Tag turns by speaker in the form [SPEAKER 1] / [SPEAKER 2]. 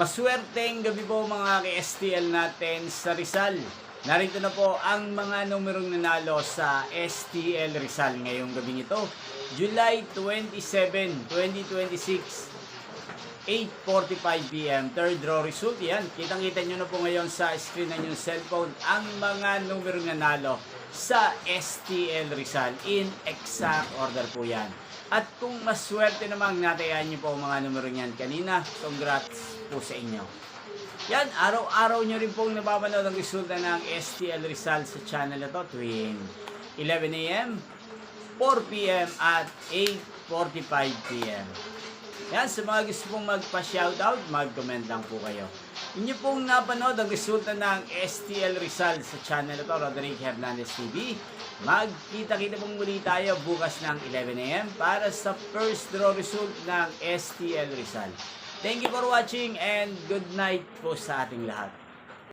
[SPEAKER 1] Maswerteng gabi po mga ka-STL natin sa Rizal. Narito na po ang mga numerong nanalo sa STL Rizal ngayong gabi nito. July 27, 2026, 8:45 PM. Third draw result yan. Kitang-kita nyo na po ngayon sa screen ng yung cellphone ang mga numerong nanalo sa STL Rizal. In exact order po yan. At kung maswerte namang natayaan nyo po ang mga numero niyan kanina, congrats po sa inyo. Yan, araw-araw nyo rin pong napapanood ang resulta ng STL Rizal sa channel na to tuwing 11 AM, 4 PM at 8:45 PM. Yan, sa mga gusto pong magpa-shoutout, mag-comment lang po kayo. Inyo pong napanood ang resulta ng STL Rizal sa channel na to, Roderick Hernandez TV. Magkita-kita pong muli tayo bukas ng 11 AM para sa first draw result ng STL Rizal. Thank you for watching and good night po sa ating lahat.